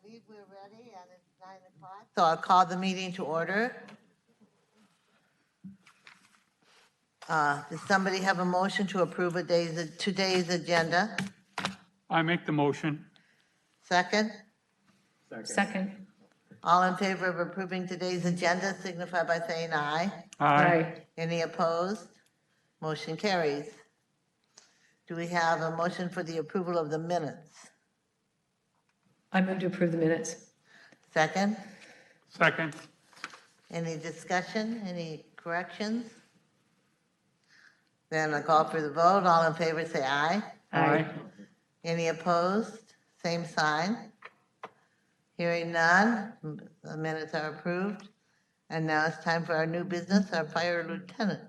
believe we're ready, and it's 9 o'clock. So I'll call the meeting to order. Does somebody have a motion to approve today's agenda? I make the motion. Second? Second. All in favor of approving today's agenda signify by saying aye. Aye. Any opposed? Motion carries. Do we have a motion for the approval of the minutes? I move to approve the minutes. Second? Second. Any discussion? Any corrections? Then I call for the vote. All in favor say aye. Aye. Any opposed? Same sign. Hearing none, the minutes are approved. And now it's time for our new business, our fire lieutenant.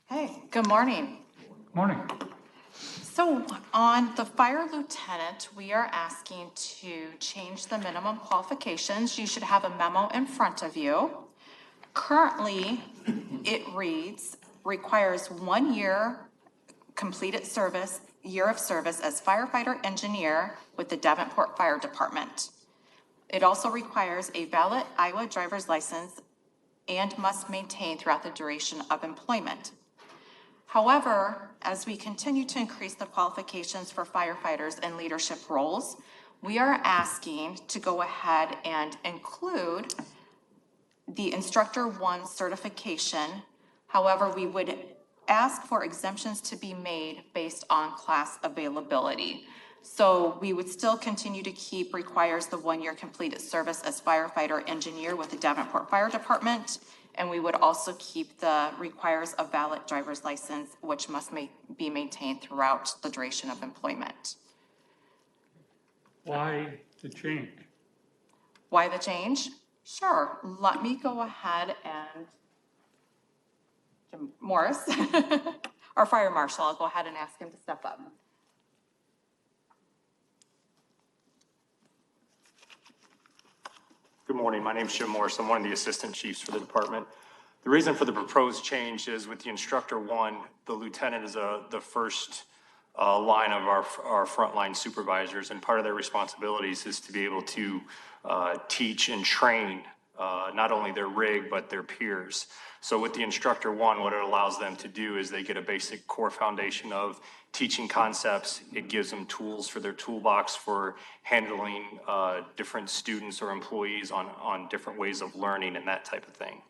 Hey, good morning. Morning. So on the fire lieutenant, we are asking to change the minimum qualifications. You should have a memo in front of you. Currently, it reads, requires 1 year completed service, year of service as firefighter engineer with the Davenport Fire Department. It also requires a valid Iowa driver's license and must maintain throughout the duration of employment. However, as we continue to increase the qualifications for firefighters in leadership roles, we are asking to go ahead and include the Instructor 1 certification. However, we would ask for exemptions to be made based on class availability. So we would still continue to keep requires the 1 year completed service as firefighter engineer with the Davenport Fire Department. And we would also keep the requires a valid driver's license, which must be maintained throughout the duration of employment. Why the change? Why the change? Sure, let me go ahead and Jim Morris, our fire marshal, I'll go ahead and ask him to step up. Good morning. My name is Jim Morris. I'm one of the assistant chiefs for the department. The reason for the proposed change is with the Instructor 1, the lieutenant is the first line of our frontline supervisors, and part of their responsibilities is to be able to teach and train not only their rig, but their peers. So with the Instructor 1, what it allows them to do is they get a basic core foundation of teaching concepts. It gives them tools for their toolbox for handling different students or employees on different ways of learning and that type of thing.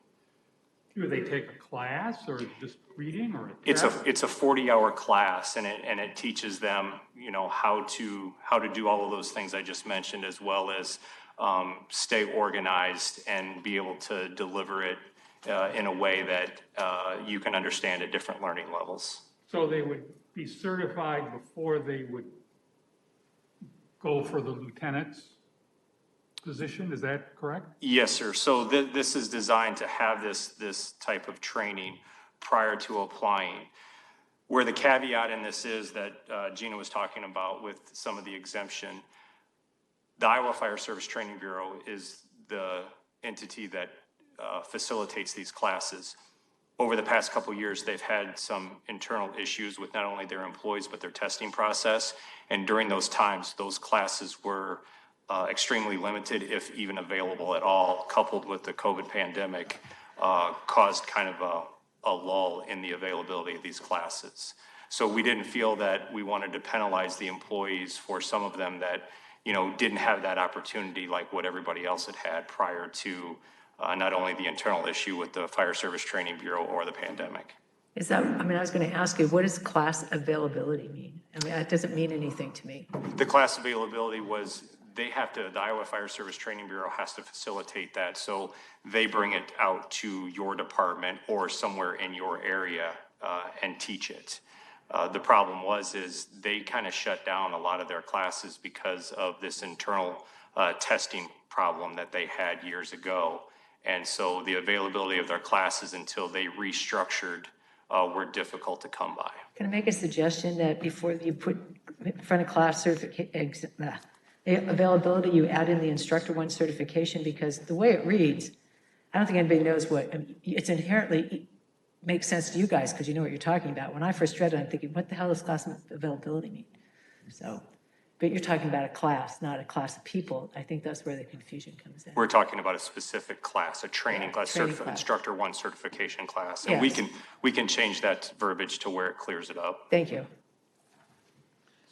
Do they take a class or just reading or? It's a 40-hour class, and it teaches them, you know, how to do all of those things I just mentioned, as well as stay organized and be able to deliver it in a way that you can understand at different learning levels. So they would be certified before they would go for the lieutenant's position, is that correct? Yes, sir. So this is designed to have this type of training prior to applying. Where the caveat in this is that Gina was talking about with some of the exemption, the Iowa Fire Service Training Bureau is the entity that facilitates these classes. Over the past couple of years, they've had some internal issues with not only their employees, but their testing process. And during those times, those classes were extremely limited, if even available at all, coupled with the COVID pandemic, caused kind of a lull in the availability of these classes. So we didn't feel that we wanted to penalize the employees for some of them that, you know, didn't have that opportunity like what everybody else had prior to not only the internal issue with the Fire Service Training Bureau or the pandemic. Is that, I mean, I was going to ask you, what does class availability mean? I mean, that doesn't mean anything to me. The class availability was the Iowa Fire Service Training Bureau has to facilitate that. So they bring it out to your department or somewhere in your area and teach it. The problem is they kind of shut down a lot of their classes because of this internal testing problem that they had years ago. And so the availability of their classes until they restructured were difficult to come by. Can I make a suggestion that before you put in front of class availability, you add in the Instructor 1 certification? Because the way it reads, I don't think anybody knows what, it's inherently makes sense to you guys because you know what you're talking about. When I first read it, I'm thinking, what the hell does class availability mean? So, but you're talking about a class, not a class of people. I think that's where the confusion comes in. We're talking about a specific class, a training class, training class. instructor one certification class. And Yes. we can change that verbiage to where it clears it up. Thank you.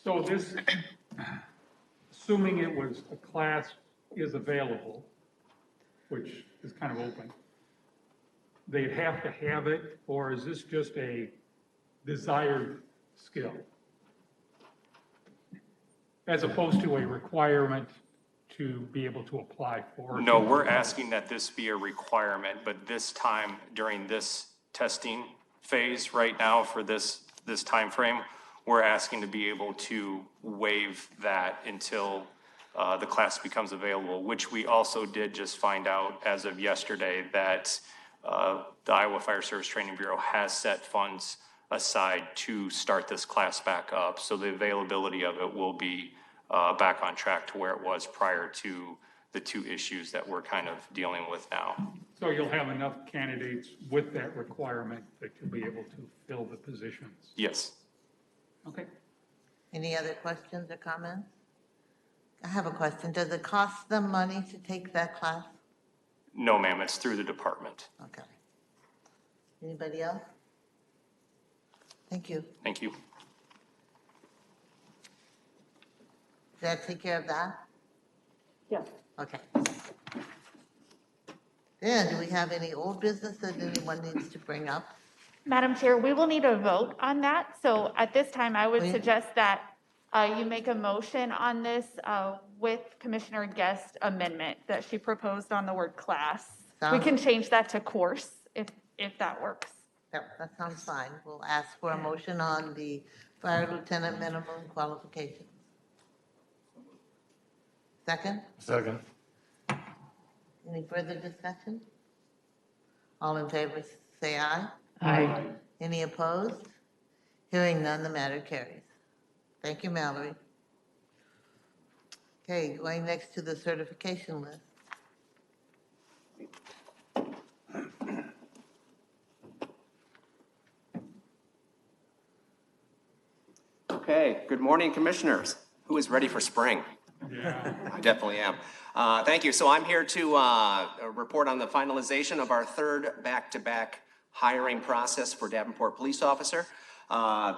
So this, assuming it was a class is available, which is kind of open, they'd have to have it, or is this just a desired skill? As opposed to a requirement to be able to apply for? No, we're asking that this be a requirement, but this time, during this testing phase right now for this timeframe, we're asking to be able to waive that until the class becomes available, which we also did just find out as of yesterday that the Iowa Fire Service Training Bureau has set funds aside to start this class back up. So the availability of it will be back on track to where it was prior to the two issues that we're kind of dealing with now. So you'll have enough candidates with that requirement that you'll be able to fill the positions? Yes. Okay. Any other questions or comments? I have a question. Does it cost them money to take that class? No, ma'am, it's through the department. Okay. Anybody else? Thank you. Thank you. Did that take care of that? Yes. Okay. Then, do we have any old business that anyone needs to bring up? Madam Chair, we will need a vote on that. So at this time, I would Please. suggest that you make a motion on this with Commissioner Guest amendment that she proposed on the word class. We Sounds- can change that to course if that works. Yep, that sounds fine. We'll ask for a motion on the fire lieutenant minimum qualifications. Second? Second. Any further discussion? All in favor, say aye. Aye. Any opposed? Hearing none, the matter carries. Thank you, Mallory. Okay, going next to the certification list. Okay, good morning, Commissioners. Who is ready for spring? Yeah. I definitely am. Thank you. So I'm here to report on the finalization of our third back-to-back hiring process for Davenport Police Officer.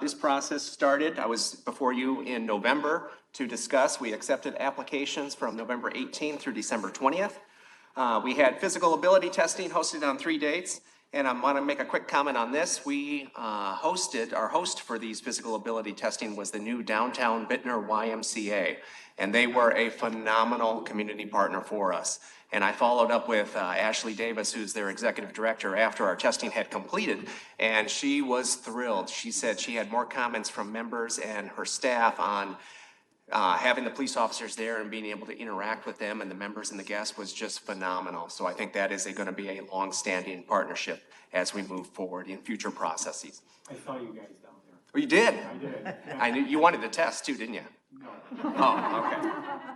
This process started, I was before you in November to discuss. We accepted applications from November 18th through December 20th. We had physical ability testing hosted on 3 dates. And I want to make a quick comment on this. We our host for these physical ability testing was the new Downtown Bittner YMCA. And they were a phenomenal community partner for us. And I followed up with Ashley Davis, who's their executive director, after our testing had completed. And she was thrilled. She said she had more comments from members and her staff on having the police officers there and being able to interact with them and the members and the guests was just phenomenal. So I think that is going to be a long-standing partnership as we move forward in future processes. I saw you guys down there. Oh, you did? I did. I knew you wanted the test too, didn't you? No. Oh, okay.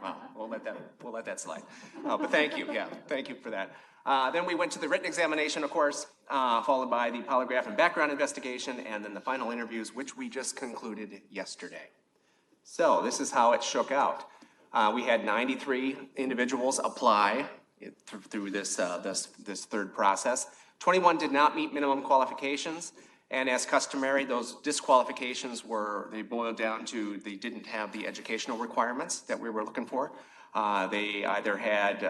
Well, we'll let that slide. But thank you. Yeah, thank you for that. Then we went to the written examination, of course, followed by the polygraph and background investigation, and then the final interviews, which we just concluded yesterday. So this is how it shook out. We had 93 individuals apply through this third process. 21 did not meet minimum qualifications, and as customary, those disqualifications they boiled down to they didn't have the educational requirements that we were looking for. They either had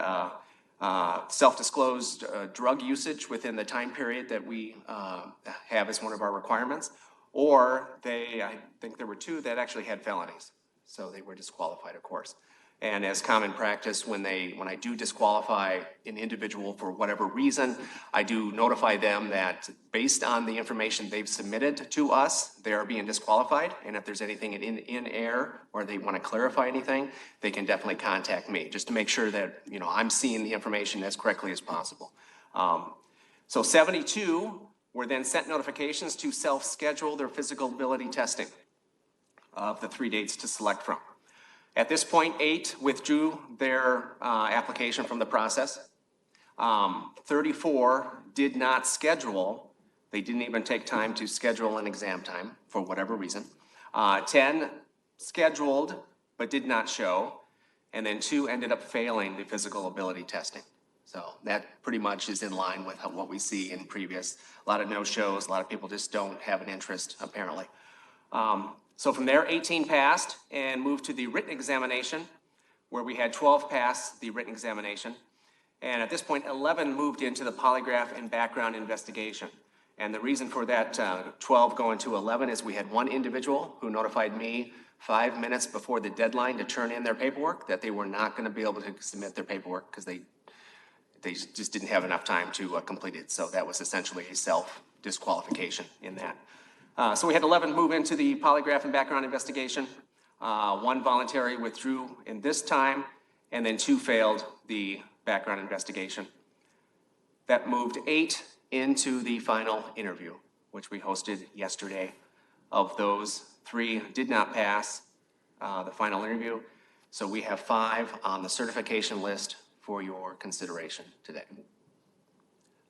self-disclosed drug usage within the time period that we have as one of our requirements, or I think there were 2 that actually had felonies. So they were disqualified, of course. And as common practice, when I do disqualify an individual for whatever reason, I do notify them that based on the information they've submitted to us, they are being disqualified. And if there's anything in error or they want to clarify anything, they can definitely contact me just to make sure that, I'm seeing the information as correctly as possible. So 72 were then sent notifications to self-schedule their physical ability testing of the 3 dates to select from. At this point, 8 withdrew their application from the process. 34 did not schedule They didn't even take time to schedule an exam time for whatever reason. 10 scheduled but did not show. And then 2 ended up failing the physical ability testing. So that pretty much is in line with what we see in previous. A lot of no-shows, a lot of people just don't have an interest, apparently. So from there, 18 passed and moved to the written examination, where we had 12 pass the written examination. And at this point, 11 moved into the polygraph and background investigation. And the reason for that 12 going to 11 is we had one individual who notified me 5 minutes before the deadline to turn in their paperwork that they were not going to be able to submit their paperwork because they just didn't have enough time to complete it. So that was essentially a self-disqualification in that. So we had 11 move into the polygraph and background investigation. 1 voluntary withdrew in this time, and then 2 failed the background investigation. That moved 8 into the final interview, which we hosted yesterday. Of those, 3 did not pass the final interview. So we have 5 on the certification list for your consideration today.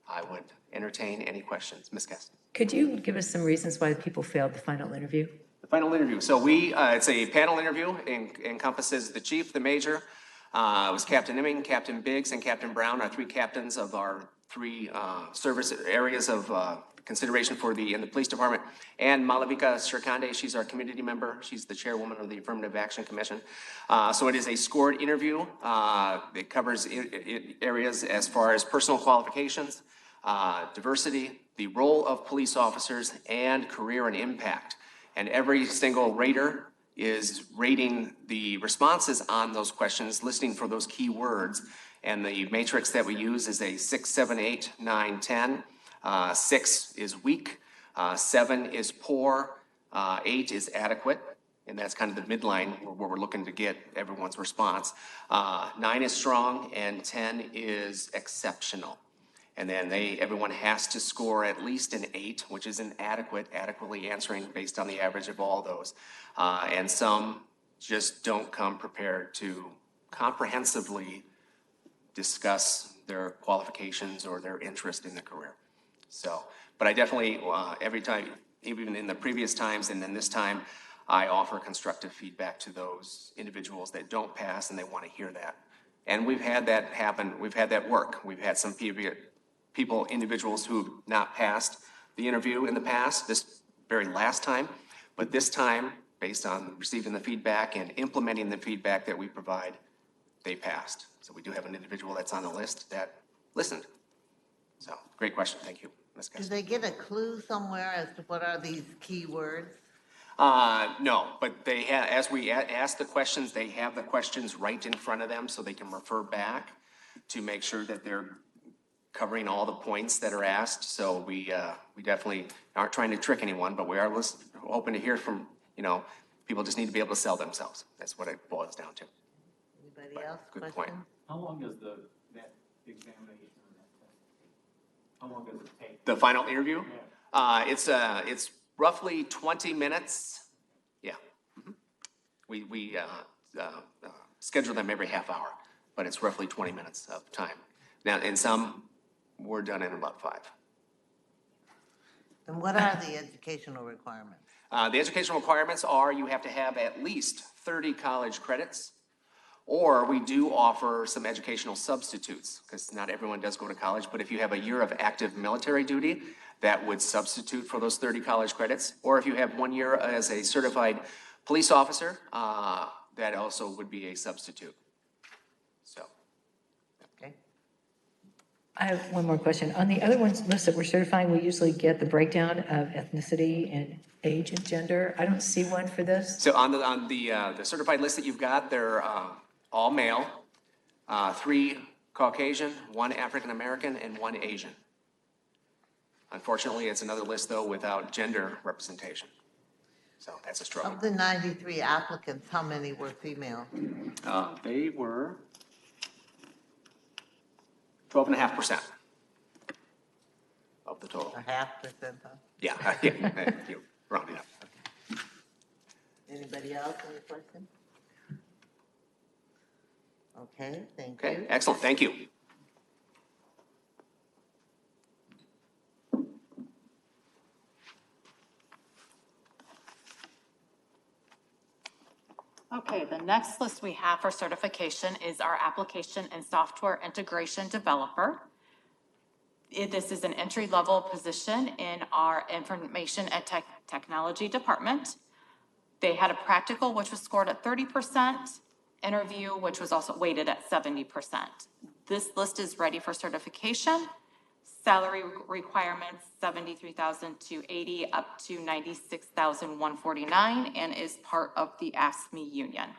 I would entertain any questions. Ms. Guest. Could you give us some reasons why people failed the final interview? The final interview. So it's a panel interview, encompasses the chief, the major. It was Captain Imming, Captain Biggs, and Captain Brown, our 3 captains of our 3 service areas of consideration in the police department. And Malavika Shrikande, she's our community member. She's the chairwoman of the Affirmative Action Commission. So it is a scored interview. It covers areas as far as personal qualifications, diversity, the role of police officers, and career and impact. And every single rater is rating the responses on those questions, listening for those key words. And the matrix that we use is a 6, 7, 8, 9, 10. 6 is weak, 7 is poor, 8 is adequate, and that's kind of the midline where we're looking to get everyone's response. 9 is strong, and 10 is exceptional. And then everyone has to score at least an 8, which is an adequately answering based on the average of all those. And some just don't come prepared to comprehensively discuss their qualifications or their interest in the career. So, but I definitely, every time, even in the previous times and then this time, I offer constructive feedback to those individuals that don't pass and they want to hear that. And we've had that happen. We've had that work. We've had some individuals who've not passed the interview in the past, this very last time. But this time, based on receiving the feedback and implementing the feedback that we provide, they passed. So we do have an individual that's on the list that listened. So, great question. Thank you, Ms. Do Guest. they get a clue somewhere as to what are these key words? No, but they have, as we ask the questions, they have the questions right in front of them so they can refer back to make sure that they're covering all the points that are asked. So we definitely aren't trying to trick anyone, but we are hoping to hear from, people just need to be able to sell themselves. That's what it boils down to. Anybody else? Good Question? point. How long does that examination or that test take? How long does it take? The final interview? It's roughly 20 minutes. Yeah. Mhm. We schedule them every half hour, but it's roughly 20 minutes of time. Now, in some, we're done in about 5. And what are the educational requirements? The educational requirements are you have to have at least 30 college credits, or we do offer some educational substitutes, because not everyone does go to college, but if you have a year of active military duty, that would substitute for those 30 college credits. Or if you have 1 year as a certified police officer, that also would be a substitute. So. Okay. I have one more question. On the other ones list that we're certifying, we usually get the breakdown of ethnicity and age and gender. I don't see one for this. So on the certified list that you've got, they're all male, 3 Caucasian, 1 African American, and 1 Asian. Unfortunately, it's another list, though, without gender representation. So that's a struggle. Of the 93 applicants, how many were female? They were 12.5% of the total. A 0.5%, huh? Yeah, you rounded up. Anybody else, any questions? Okay, thank Okay, you. excellent, thank you. Okay, the next list we have for certification is our application and software integration developer. This is an entry-level position in our information and technology department. They had a practical, which was scored at 30%, interview, which was also weighted at 70%. This list is ready for certification. Salary requirements, 73,000 to 80, up to 96,149, and is part of the AFSCME union.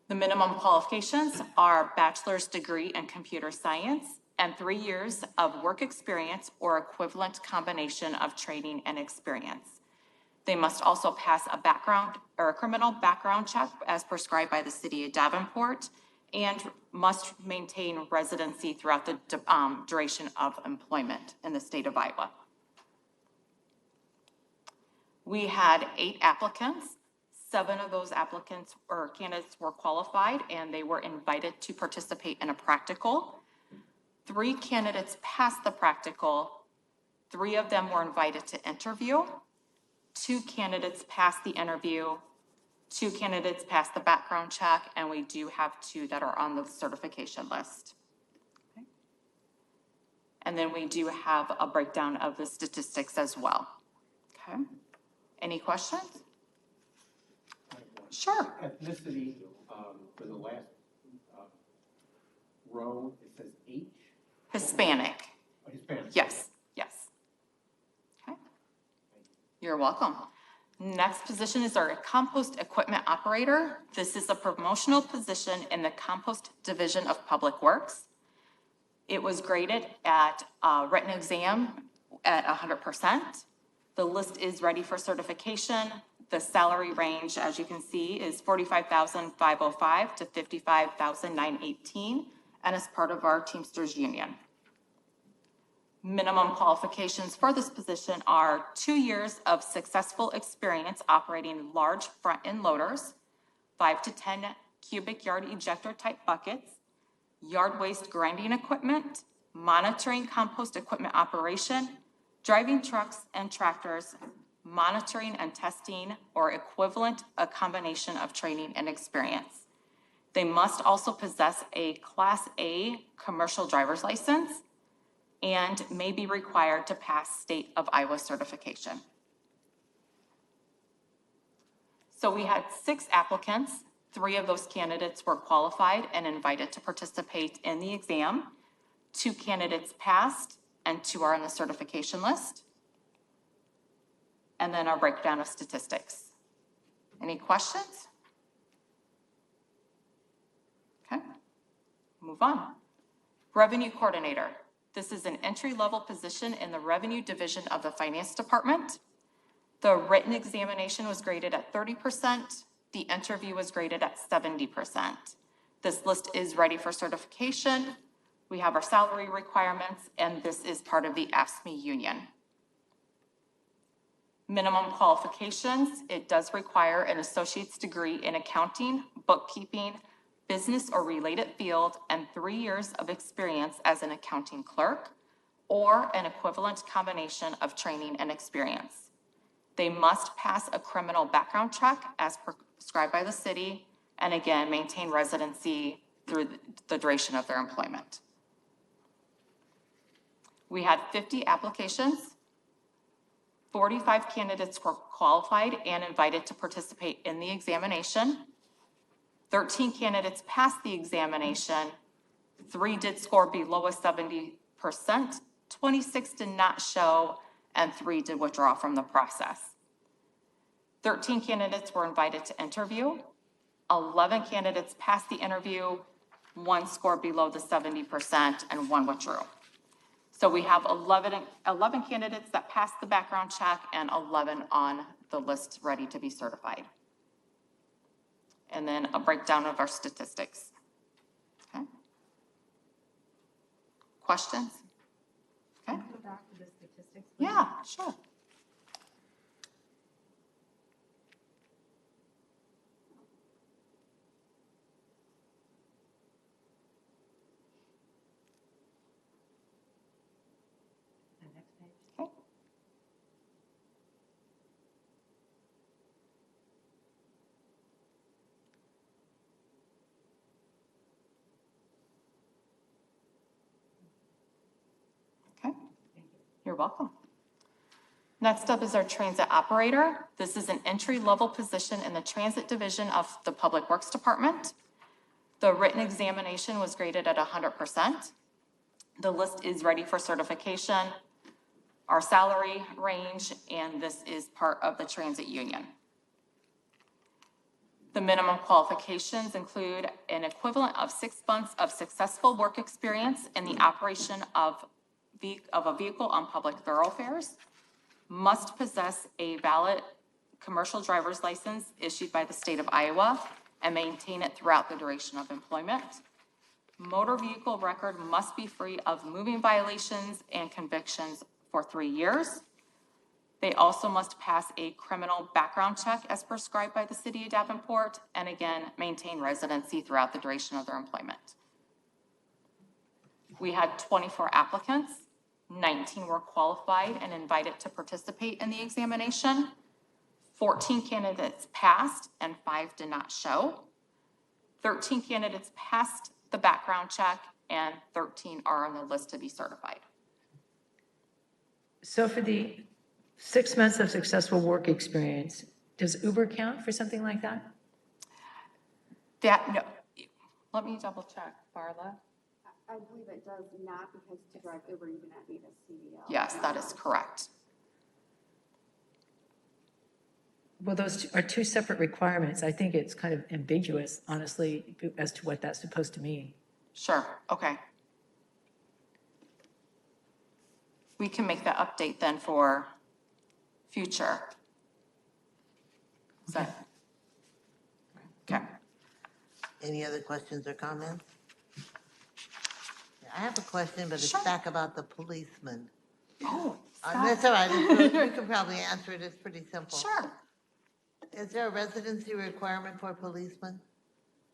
The minimum qualifications are bachelor's degree in computer science and 3 years of work experience or equivalent combination of training and experience. They must also pass a background or a criminal background check as prescribed by the city of Davenport and must maintain residency throughout the duration of employment in the state of Iowa. We had 8 applicants. 7 of those applicants or candidates were qualified and they were invited to participate in a practical. 3 candidates passed the practical. 3 of them were invited to interview. 2 candidates passed the interview. 2 candidates passed the background check, and we do have 2 that are on the certification list. Okay. And then we do have a breakdown of the statistics as well. Okay. Any questions? Sure. Ethnicity, for the last row, it says H. Hispanic. Oh, Hispanic. Yes, yes. Okay. You're welcome. Next position is our compost equipment operator. This is a promotional position in the compost division of Public Works. It was graded at written exam at 100%. The list is ready for certification. The salary range, as you can see, is $45,505 to $55,918, and is part of our Teamsters union. Minimum qualifications for this position are 2 years of successful experience operating large front-end loaders, 5 to 10 cubic yard ejector type buckets, yard waste grinding equipment, monitoring compost equipment operation, driving trucks and tractors, monitoring and testing or equivalent, a combination of training and experience. They must also possess a Class A commercial driver's license and may be required to pass State of Iowa certification. So we had 6 applicants. 3 of those candidates were qualified and invited to participate in the exam. 2 candidates passed and 2 are on the certification list. And then our breakdown of statistics. Any questions? Okay, move on. Revenue coordinator. This is an entry-level position in the revenue division of the finance department. The written examination was graded at 30%. The interview was graded at 70%. This list is ready for certification. We have our salary requirements, and this is part of the AFSCME union. Minimum qualifications, it does require an associate's degree in accounting, bookkeeping, business or related field, and 3 years of experience as an accounting clerk, or an equivalent combination of training and experience. They must pass a criminal background check as prescribed by the city, and again, maintain residency through the duration of their employment. We had 50 applications. 45 candidates were qualified and invited to participate in the examination. 13 candidates passed the examination. 3 did score below a 70%. 26 did not show, and 3 did withdraw from the process. 13 candidates were invited to interview. 11 candidates passed the interview. 1 scored below the 70%, and 1 withdrew. So we have 11 candidates that passed the background check and 11 on the list ready to be certified. And then a breakdown of our statistics. Okay. Questions? Okay. Can I go back to the statistics? Yeah, sure. The next page. Okay. welcome. Next up is our transit operator. This is an entry-level position in the transit division of the Public Works Department. The written examination was graded at 100%. The list is ready for certification, our salary range, and this is part of the transit union. The minimum qualifications include an equivalent of 6 months of successful work experience in the operation of a vehicle on public thoroughfares, must possess a valid commercial driver's license issued by the state of Iowa and maintain it throughout the duration of employment. Motor vehicle record must be free of moving violations and convictions for 3 years. They also must pass a criminal background check as prescribed by the city of Davenport, and again, maintain residency throughout the duration of their employment. We had 24 applicants, 19 were qualified and invited to participate in the examination. 14 candidates passed and 5 did not show. 13 candidates passed the background check and 13 are on the list to be certified. So for the 6 months of successful work experience, does Uber count for something like that? No, let me double check, Barla. I believe it does not, because to drive Uber, you do not need a CDL. Yes, that is correct. Well, those are 2 separate requirements. I think it's kind of ambiguous, honestly, as to what that's supposed to mean. Sure, okay. We can make that update then for future. Is that? Okay. Any other questions or comments? I have a question, but it's Sure. back about the policeman. Oh, That's all right, we can probably answer it, it's pretty simple. sure. Is there a residency requirement for policemen?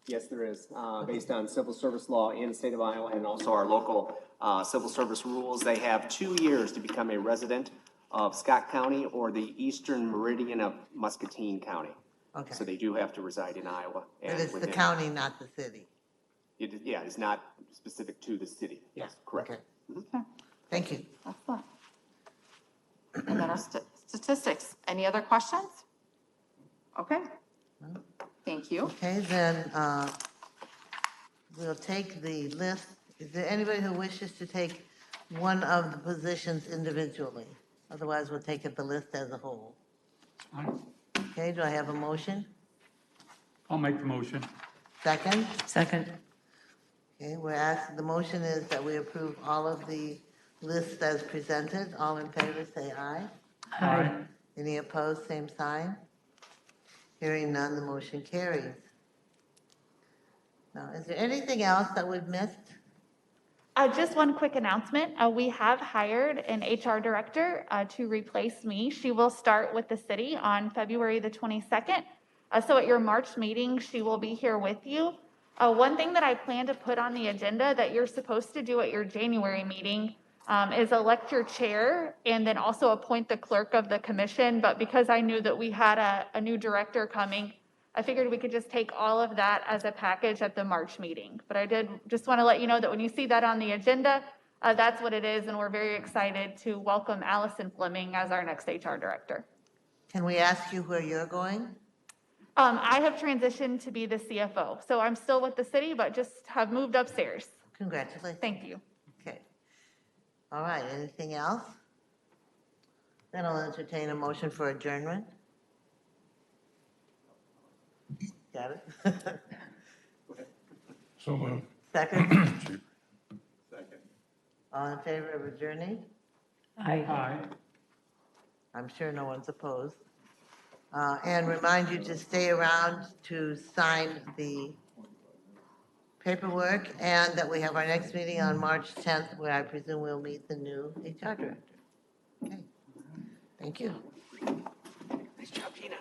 Yes, there is, based on civil service law in the state of Iowa and also our local civil service rules. They have 2 years to become a resident of Scott County or the eastern meridian of Muscatine County. Okay, So they do have to reside in Iowa. but and it's the within- county, not the city. Yeah, it's not specific to the city. Yes, correct. Okay, Okay, thank you. excellent. And then our statistics. Any other questions? Okay. Thank you. Okay, then, we'll take the list. Is there anybody who wishes to take one of the positions individually? Otherwise, we'll take the list as a whole. Fine. Okay, do I have a motion? I'll make the motion. Second? Second, Okay, we're asking, the motion is that we approve all of the lists as presented. All in favor, say aye. aye. Any opposed, same sign. Hearing none, the motion carries. Now, is there anything else that we've missed? Just one quick announcement. We have hired an HR director to replace me. She will start with the city on February the 22nd. So at your March meeting, she will be here with you. One thing that I plan to put on the agenda that you're supposed to do at your January meeting is elect your chair and then also appoint the clerk of the commission. But because I knew that we had a new director coming, I figured we could just take all of that as a package at the March meeting. But I did just want to let you know that when you see that on the agenda, that's what it is. And we're very excited to welcome Allison Fleming as our next HR director. Can we ask you where you're going? I have transitioned to be the CFO. So I'm still with the city, but just have moved upstairs. Congratulations. Thank you. Okay. All right, anything else? Then I'll entertain a motion for adjournment. Got it? So moved. Second? Second. All in favor of adjourning? Aye. Aye. I'm sure no one's opposed. And remind you to stay around to sign the paperwork, and that we have our next meeting on March 10th, where I presume we'll meet the new HR director. Okay. Thank you. Nice job, Gina.